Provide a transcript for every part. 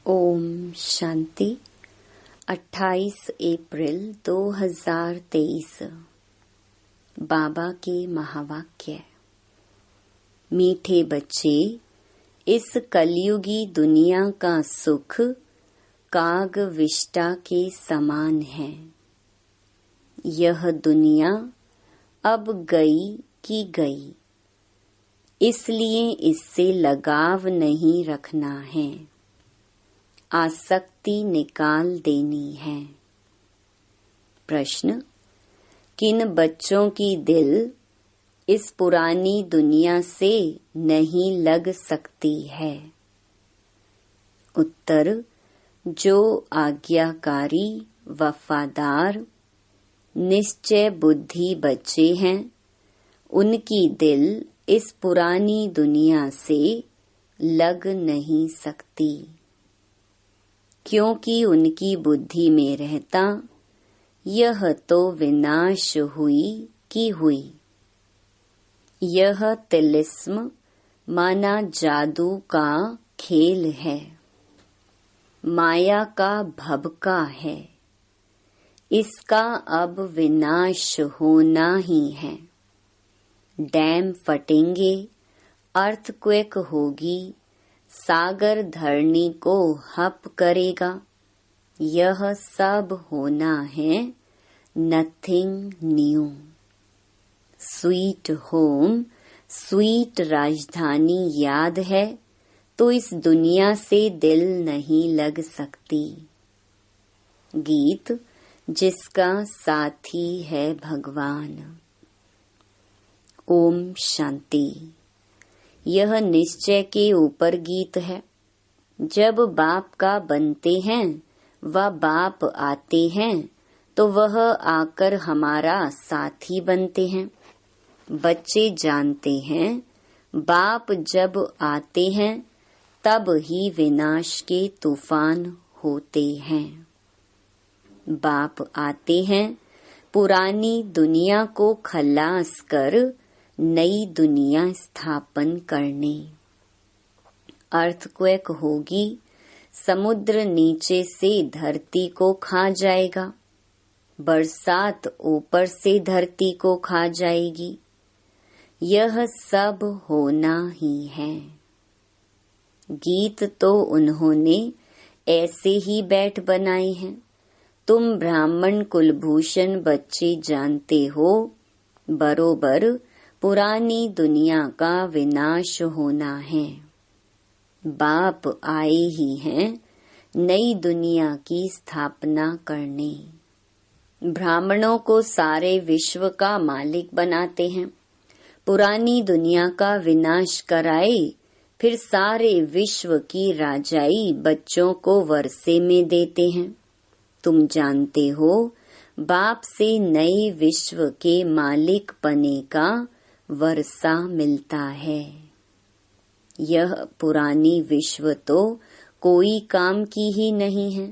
ओम शांति। 28 अप्रैल 2023 बाबा के महावाक्य। मीठे बच्चे, इस कलयुगी दुनिया का सुख काग विष्टा के समान है। यह दुनिया अब गई की गई, इसलिए इससे लगाव नहीं रखना है, आसक्ति निकाल देनी है। प्रश्न: किन बच्चों की दिल इस पुरानी दुनिया से नहीं लग सकती है? उत्तर: जो आज्ञाकारी, वफादार, निश्चय बुद्धि बच्चे हैं, उनकी दिल इस पुरानी दुनिया से लग नहीं सकती, क्योंकि उनकी बुद्धि में रहता यह तो विनाश हुई की हुई। यह तिलिस्म माना जादू का खेल है, माया का भभका है। इसका अब विनाश होना ही है। डैम फटेंगे, अर्थक्वेक होगी, सागर धरनी को हप करेगा। यह सब होना है, nothing new. Sweet home, sweet राजधानी याद है तो इस दुनिया से दिल नहीं लग सकती। गीत जिसका साथी है भगवान। ओम शांति। यह निश्चय के ऊपर गीत है। जब बाप का बनते हैं व बाप आते हैं तो वह आकर हमारा साथी बनते हैं। बच्चे जानते हैं बाप जब आते हैं तब ही विनाश के तूफान होते हैं। बाप आते हैं पुरानी दुनिया को खलास कर नई दुनिया स्थापन करने। अर्थक्वेक होगी, समुद्र नीचे से धरती को खा जाएगा, बरसात ऊपर से धरती को खा जाएगी। यह सब होना ही है। गीत तो उन्होंने ऐसे ही बैठ बनाए हैं। तुम ब्राह्मण कुलभूषण बच्चे जानते हो बरोबर पुरानी दुनिया का विनाश होना है। बाप आए ही हैं नई दुनिया की स्थापना करने। ब्राह्मणों को सारे विश्व का मालिक बनाते हैं। पुरानी दुनिया का विनाश कराए, फिर सारे विश्व की राजाई बच्चों को वर्षे में देते हैं। तुम जानते हो बाप से नए विश्व के मालिक बने का वर्षा मिलता है। यह पुरानी विश्व तो कोई काम की ही नहीं है।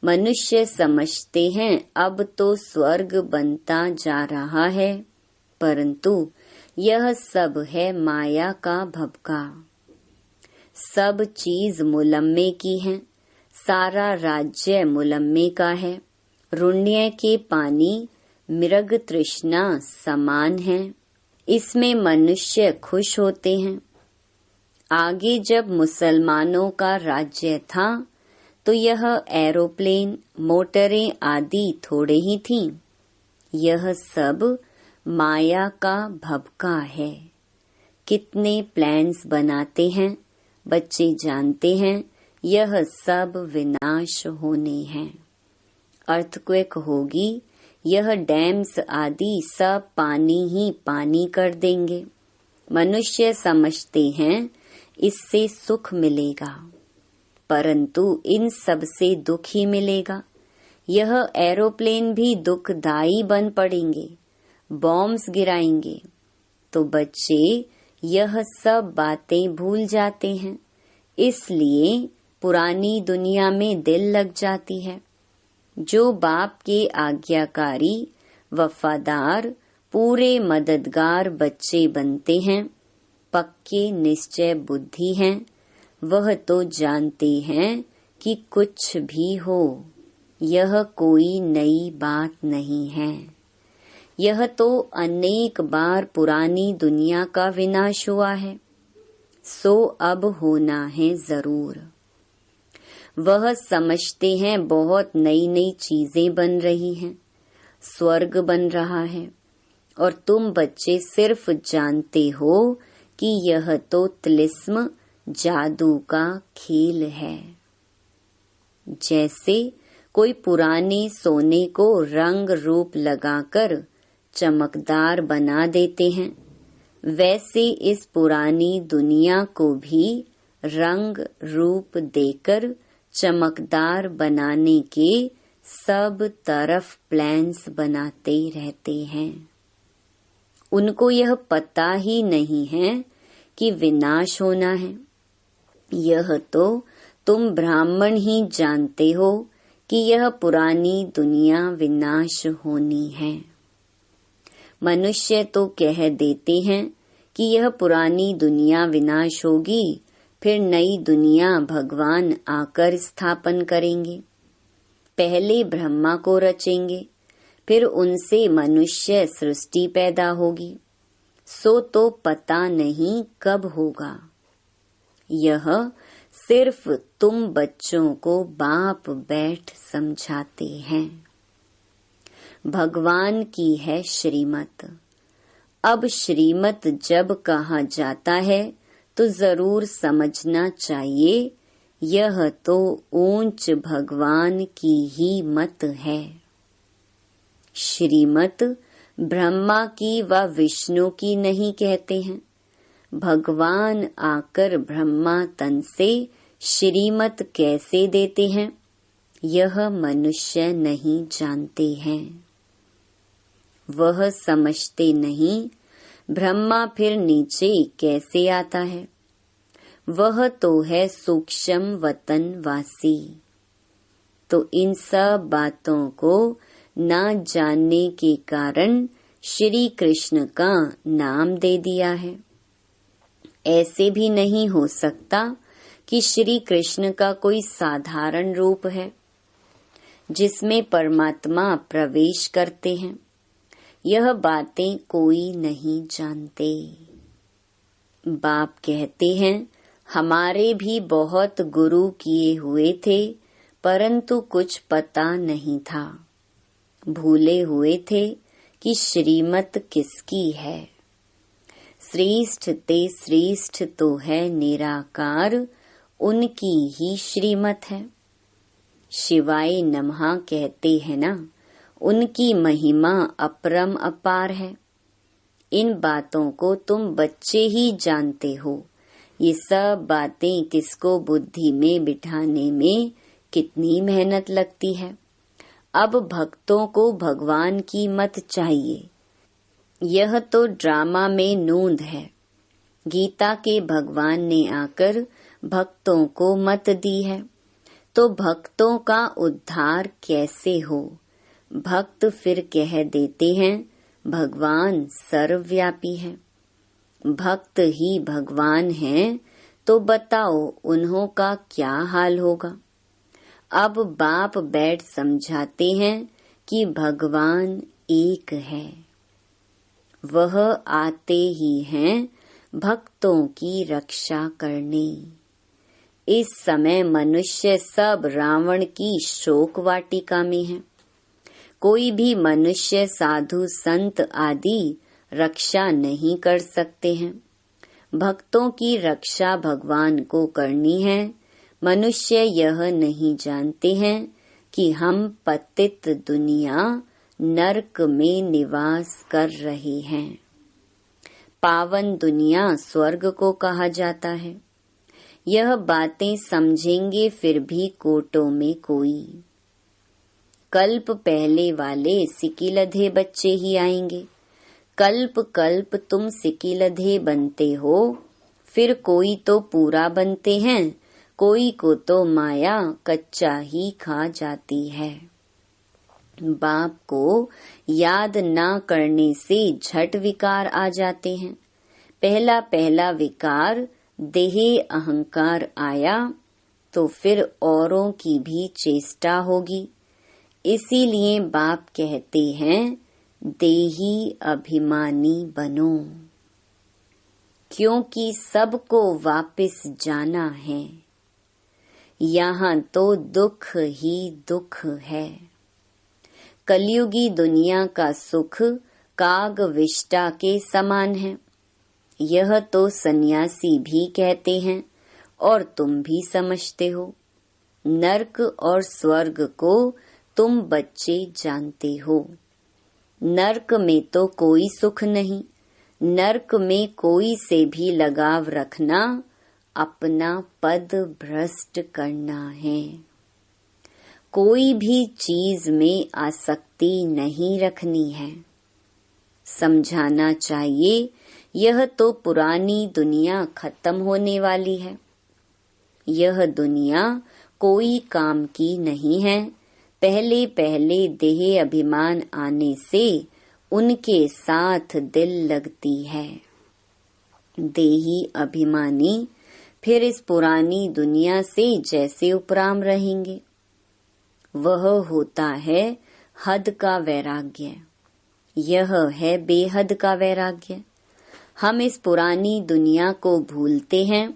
मनुष्य समझते हैं अब तो स्वर्ग बनता जा रहा है, परंतु यह सब है माया का भभका। सब चीज मुलम्मे की है, सारा राज्य मुलम्मे का है। रुण्य के पानी मृग तृष्णा समान है, इसमें मनुष्य खुश होते हैं। आगे जब मुसलमानों का राज्य था तो यह एरोप्लेन, मोटरें आदि थोड़े ही थीं। यह सब माया का भभका है। कितने प्लान्स बनाते हैं, बच्चे जानते हैं यह सब विनाश होने हैं। अर्थक्वेक होगी, यह डैम्स आदि सब पानी ही पानी कर देंगे। मनुष्य समझते हैं इससे सुख मिलेगा, परंतु इन सब से दुख ही मिलेगा। यह एरोप्लेन भी दुखदाई बन पड़ेंगे, बॉम्ब्स गिराएंगे। तो बच्चे यह सब बातें भूल जाते हैं, इसलिए पुरानी दुनिया में दिल लग जाती है। जो बाप के आज्ञाकारी, वफादार, पूरे मददगार बच्चे बनते हैं, पक्के निश्चय बुद्धि हैं, वह तो जानते हैं कि कुछ भी हो, यह कोई नई बात नहीं है। यह तो अनेक बार पुरानी दुनिया का विनाश हुआ है, सो अब होना है जरूर। वह समझते हैं बहुत नई नई चीजें बन रही हैं, स्वर्ग बन रहा है, और तुम बच्चे सिर्फ जानते हो कि यह तो तिलिस्म जादू का खेल है। जैसे कोई पुराने सोने को रंग रूप लगाकर चमकदार बना देते हैं, वैसे इस पुरानी दुनिया को भी रंग रूप देकर चमकदार बनाने के सब तरफ प्लान्स बनाते रहते हैं। उनको यह पता ही नहीं है कि विनाश होना है। यह तो तुम ब्राह्मण ही जानते हो कि यह पुरानी दुनिया विनाश होनी है। मनुष्य तो कह देते हैं कि यह पुरानी दुनिया विनाश होगी, फिर नई दुनिया भगवान आकर स्थापन करेंगे। पहले ब्रह्मा को रचेंगे, फिर उनसे मनुष्य सृष्टि पैदा होगी। सो तो पता नहीं कब होगा। यह सिर्फ तुम बच्चों को बाप बैठ समझाते हैं। भगवान की है श्रीमत। अब श्रीमत जब कहा जाता है तो जरूर समझना चाहिए, यह तो ऊंच भगवान की ही मत है। श्रीमत ब्रह्मा की व विष्णु की नहीं कहते हैं। भगवान आकर ब्रह्मा तन से श्रीमत कैसे देते हैं, यह मनुष्य नहीं जानते हैं। वह समझते नहीं ब्रह्मा फिर नीचे कैसे आता है। वह तो है सूक्ष्म वतन वासी। तो इन सब बातों को न जानने के कारण श्री कृष्ण का नाम दे दिया है। ऐसे भी नहीं हो सकता कि श्री कृष्ण का कोई साधारण रूप है जिसमें परमात्मा प्रवेश करते हैं। यह बातें कोई नहीं जानते। बाप कहते हैं, हमारे भी बहुत गुरु किए हुए थे, परंतु कुछ पता नहीं था। भूले हुए थे कि श्रीमत किसकी है। श्रेष्ठ ते श्रेष्ठ तो है निराकार, उनकी ही श्रीमत है। शिवाय नमः कहते हैं ना, उनकी महिमा अपरम अपार है। इन बातों को तुम बच्चे ही जानते हो। ये सब बातें किसको बुद्धि में बिठाने में कितनी मेहनत लगती है। अब भक्तों को भगवान की मत चाहिए। यह तो ड्रामा में नूंद है। गीता के भगवान ने आकर भक्तों को मत दी है, तो भक्तों का उद्धार कैसे हो। भक्त फिर कह देते हैं भगवान सर्वव्यापी है। भक्त ही भगवान हैं, तो बताओ उन्हों का क्या हाल होगा। अब बाप बैठ समझाते हैं कि भगवान एक है। वह आते ही हैं भक्तों की रक्षा करने। इस समय मनुष्य सब रावण की शोक वाटिका में है। कोई भी मनुष्य साधु संत आदि रक्षा नहीं कर सकते हैं। भक्तों की रक्षा भगवान को करनी है। मनुष्य यह नहीं जानते हैं कि हम पतित दुनिया नरक में निवास कर रहे हैं। पावन दुनिया स्वर्ग को कहा जाता है। यह बातें समझेंगे फिर भी कोटों में कोई। कल्प पहले वाले सिकिलधे बच्चे ही आएंगे। कल्प कल्प तुम सिकिलधे बनते हो, फिर कोई तो पूरा बनते हैं, कोई को तो माया कच्चा ही खा जाती है। बाप को याद ना करने से झट विकार आ जाते हैं। पहला पहला विकार देह अहंकार आया, तो फिर औरों की भी चेष्टा होगी। इसीलिए बाप कहते हैं देही अभिमानी बनो, क्योंकि सबको वापस जाना है। यहाँ तो दुख ही दुख है। कलयुगी दुनिया का सुख काग विष्टा के समान है। यह तो सन्यासी भी कहते हैं और तुम भी समझते हो। नरक और स्वर्ग को तुम बच्चे जानते हो। नरक में तो कोई सुख नहीं। नरक में कोई से भी लगाव रखना अपना पद भ्रष्ट करना है। कोई भी चीज में आसक्ति नहीं रखनी है। समझाना चाहिए यह तो पुरानी दुनिया खत्म होने वाली है। यह दुनिया कोई काम की नहीं है। पहले पहले देह अभिमान आने से उनके साथ दिल लगती है। देही अभिमानी फिर इस पुरानी दुनिया से जैसे उपराम रहेंगे। वह होता है हद का वैराग्य। यह है बेहद का वैराग्य। हम इस पुरानी दुनिया को भूलते हैं।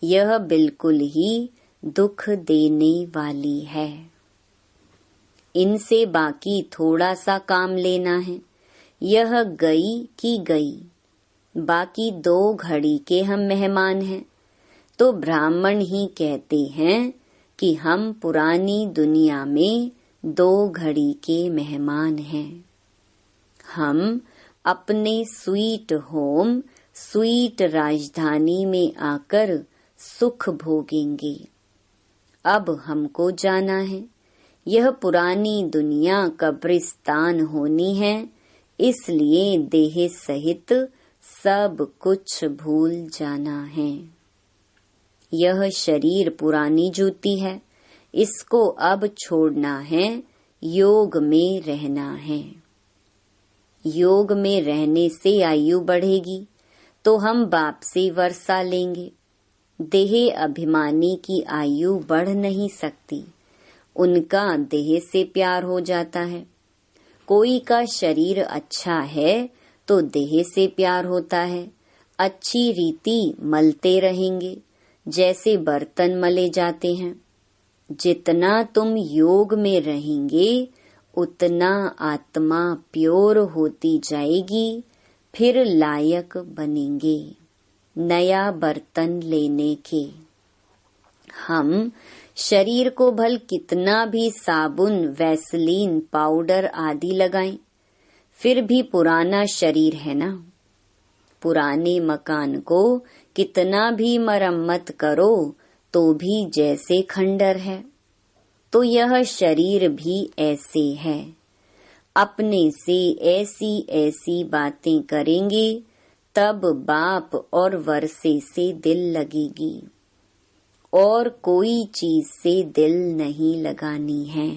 यह बिल्कुल ही दुख देने वाली है। इनसे बाकी थोड़ा सा काम लेना है। यह गई की गई। बाकी 2 घड़ी के हम मेहमान हैं। तो ब्राह्मण ही कहते हैं कि हम पुरानी दुनिया में 2 घड़ी के मेहमान हैं। हम अपने स्वीट होम, स्वीट राजधानी में आकर सुख भोगेंगे। अब हमको जाना है। यह पुरानी दुनिया कब्रिस्तान होनी है। इसलिए देह सहित सब कुछ भूल जाना है। यह शरीर पुरानी जूती है। इसको अब छोड़ना है। योग में रहना है। योग में रहने से आयु बढ़ेगी तो हम बाप से वर्षा लेंगे। देह अभिमानी की आयु बढ़ नहीं सकती। उनका देह से प्यार हो जाता है। कोई का शरीर अच्छा है तो देह से प्यार होता है। अच्छी रीति मलते रहेंगे जैसे बर्तन मले जाते हैं। जितना तुम योग में रहेंगे उतना आत्मा प्योर होती जाएगी। फिर लायक बनेंगे नया बर्तन लेने के। हम शरीर को भल कितना भी साबुन, वैसलीन, पाउडर आदि लगाएं, फिर भी पुराना शरीर है ना। पुराने मकान को कितना भी मरम्मत करो तो भी जैसे खंडर है। तो यह शरीर भी ऐसे है। अपने से ऐसी ऐसी बातें करेंगे तब बाप और वर्षे से दिल लगेगी। और कोई चीज से दिल नहीं लगानी है।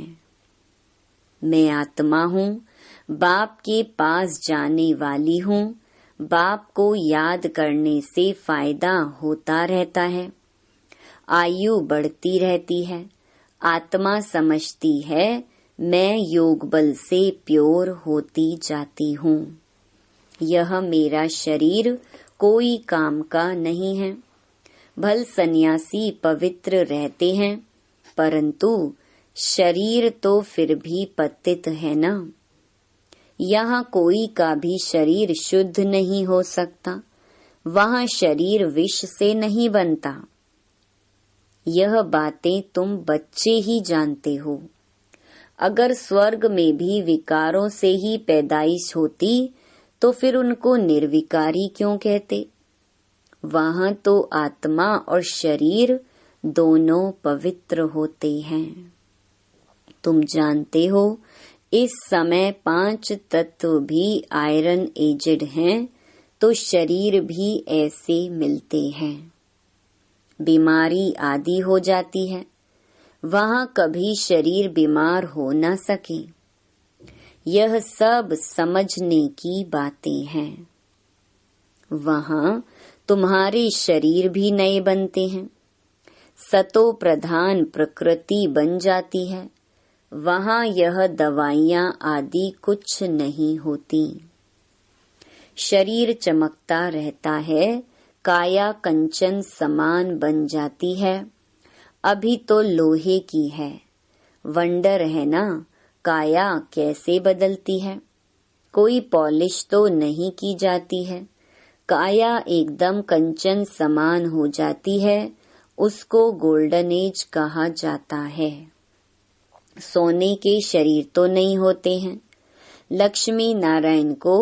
मैं आत्मा हूँ, बाप के पास जाने वाली हूँ। बाप को याद करने से फायदा होता रहता है। आयु बढ़ती रहती है। आत्मा समझती है मैं योग बल से प्योर होती जाती हूँ। यह मेरा शरीर कोई काम का नहीं है। भल सन्यासी पवित्र रहते हैं परंतु शरीर तो फिर भी पतित है ना। यहाँ कोई का भी शरीर शुद्ध नहीं हो सकता। वहाँ शरीर विष से नहीं बनता। यह बातें तुम बच्चे ही जानते हो। अगर स्वर्ग में भी विकारों से ही पैदाइश होती तो फिर उनको निर्विकारी क्यों कहते। वहाँ तो आत्मा और शरीर दोनों पवित्र होते हैं। तुम जानते हो इस समय 5 तत्व भी आयरन एजेड हैं तो शरीर भी ऐसे मिलते हैं। बीमारी आदि हो जाती है। वहाँ कभी शरीर बीमार हो न सके। यह सब समझने की बातें हैं। वहाँ तुम्हारे शरीर भी नए बनते हैं। सतो प्रधान प्रकृति बन जाती है, वहाँ यह दवाइयाँ आदि कुछ नहीं होती। शरीर चमकता रहता है, काया कंचन समान बन जाती है। अभी तो लोहे की है, वंडर है ना, काया कैसे बदलती है। कोई पॉलिश तो नहीं की जाती है, काया एकदम कंचन समान हो जाती है। उसको गोल्डन एज कहा जाता है। सोने के शरीर तो नहीं होते हैं। लक्ष्मी नारायण को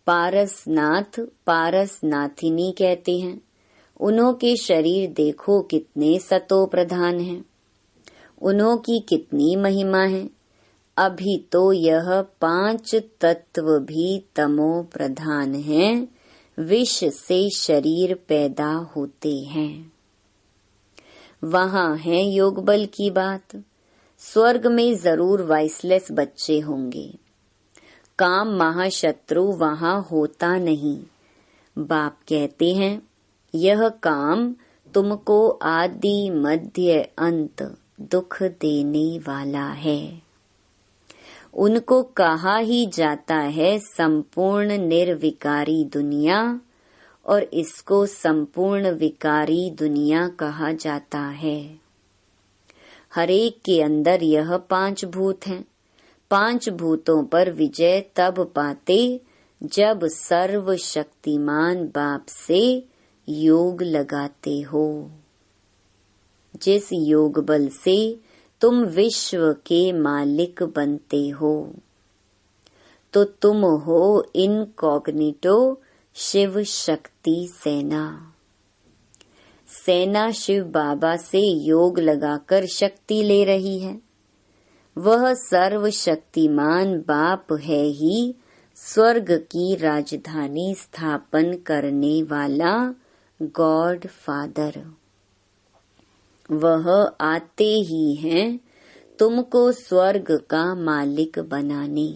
पारसनाथ पारसनाथिनी कहते हैं। उन्हों के शरीर देखो कितने सतो प्रधान हैं, उन्हों की कितनी महिमा है। अभी तो यह 5 तत्व भी तमो प्रधान हैं, विष से शरीर पैदा होते हैं। वहाँ है योग बल की बात। स्वर्ग में जरूर वाइसलेस बच्चे होंगे। काम महाशत्रु वहाँ होता नहीं। बाप कहते हैं, यह काम तुमको आदि मध्य अंत दुख देने वाला है। उनको कहा ही जाता है संपूर्ण निर्विकारी दुनिया, और इसको संपूर्ण विकारी दुनिया कहा जाता है। हरेक के अंदर यह 5 भूत हैं। 5 भूतों पर विजय तब पाते जब सर्वशक्तिमान बाप से योग लगाते हो। जिस योग बल से तुम विश्व के मालिक बनते हो, तो तुम हो इनकॉग्निटो शिव शक्ति सेना। सेना शिव बाबा से योग लगाकर शक्ति ले रही है। वह सर्वशक्तिमान बाप है ही स्वर्ग की राजधानी स्थापन करने वाला गॉड फादर। वह आते ही हैं तुमको स्वर्ग का मालिक बनाने।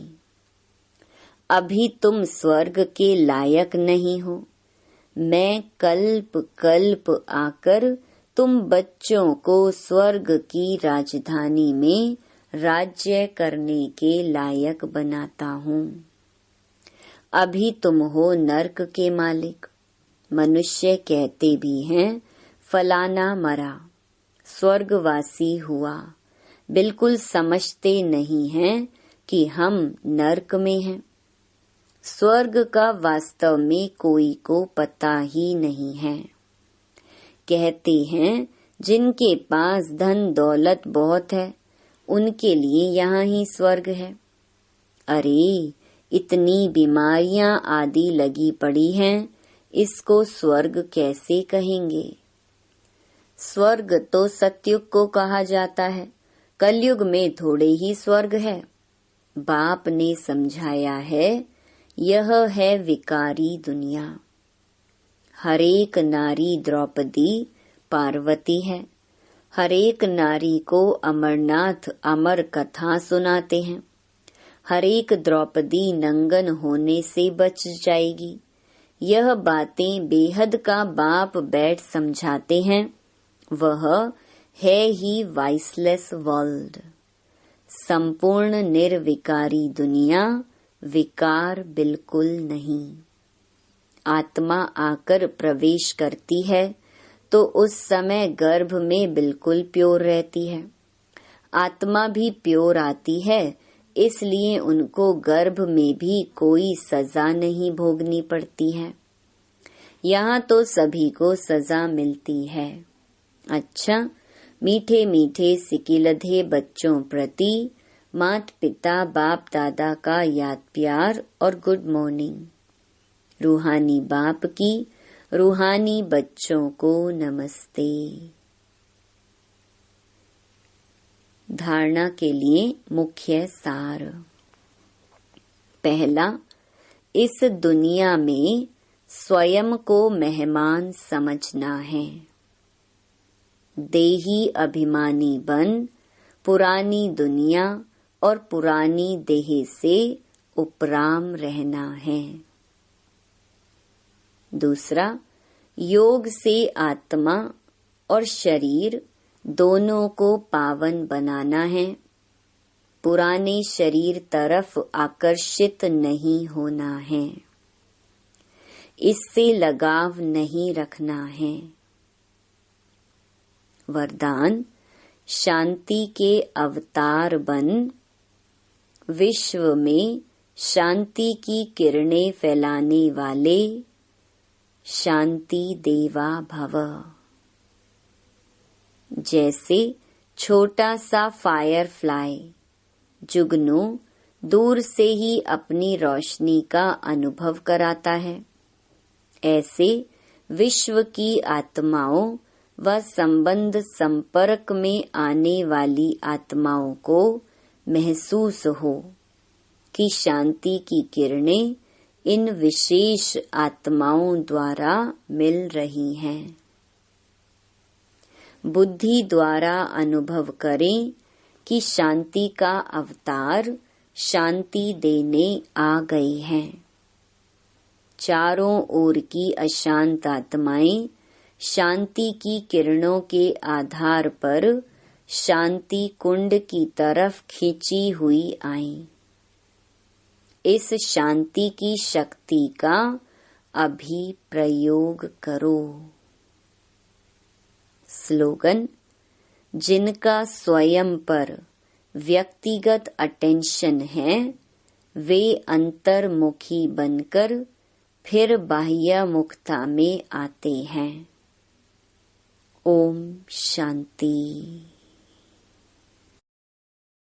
अभी तुम स्वर्ग के लायक नहीं हो। मैं कल्प कल्प आकर तुम बच्चों को स्वर्ग की राजधानी में राज्य करने के लायक बनाता हूँ। अभी तुम हो नर्क के मालिक। मनुष्य कहते भी हैं फलाना मरा, स्वर्गवासी हुआ। बिल्कुल समझते नहीं हैं कि हम नर्क में हैं। स्वर्ग का वास्तव में कोई को पता ही नहीं है। कहते हैं जिनके पास धन दौलत बहुत है, उनके लिए यहाँ ही स्वर्ग है। अरे, इतनी बीमारियां आदि लगी पड़ी हैं, इसको स्वर्ग कैसे कहेंगे। स्वर्ग तो सतयुग को कहा जाता है, कलयुग में थोड़े ही स्वर्ग है। बाप ने समझाया है, यह है विकारी दुनिया। हरेक नारी द्रौपदी पार्वती है। हरेक नारी को अमरनाथ अमर कथा सुनाते हैं। हरेक द्रौपदी नंगन होने से बच जाएगी। यह बातें बेहद का बाप बैठ समझाते हैं। वह है ही वाइसलेस वर्ल्ड, संपूर्ण निर्विकारी दुनिया। विकार बिल्कुल नहीं। आत्मा आकर प्रवेश करती है तो उस समय गर्भ में बिल्कुल प्योर रहती है। आत्मा भी प्योर आती है, इसलिए उनको गर्भ में भी कोई सजा नहीं भोगनी पड़ती है। यहाँ तो सभी को सजा मिलती है। अच्छा, मीठे मीठे सिकिलधे बच्चों प्रति मात पिता बाप दादा का याद प्यार और गुड मॉर्निंग। रूहानी बाप की रूहानी बच्चों को नमस्ते। धारणा के लिए मुख्य सार। पहला, इस दुनिया में स्वयं को मेहमान समझना है। देही अभिमानी बन पुरानी दुनिया और पुरानी देह से उपराम रहना है। दूसरा, योग से आत्मा और शरीर दोनों को पावन बनाना है। पुराने शरीर तरफ आकर्षित नहीं होना है। इससे लगाव नहीं रखना है। वरदान, शांति के अवतार बन विश्व में शांति की किरणें फैलाने वाले शांति देवा भव। जैसे छोटा सा फायर फ्लाई जुगनू दूर से ही अपनी रोशनी का अनुभव कराता है, ऐसे विश्व की आत्माओं व संबंध संपर्क में आने वाली आत्माओं को महसूस हो कि शांति की किरणें इन विशेष आत्माओं द्वारा मिल रही हैं। बुद्धि द्वारा अनुभव करें कि शांति का अवतार शांति देने आ गए हैं। चारों ओर की अशांत आत्माएं शांति की किरणों के आधार पर शांति कुंड की तरफ खींची हुई आईं। इस शांति की शक्ति का अभी प्रयोग करो। स्लोगन, जिनका स्वयं पर व्यक्तिगत अटेंशन है वे अंतर्मुखी बनकर फिर बाह्य मुखता में आते हैं। ओम शांति।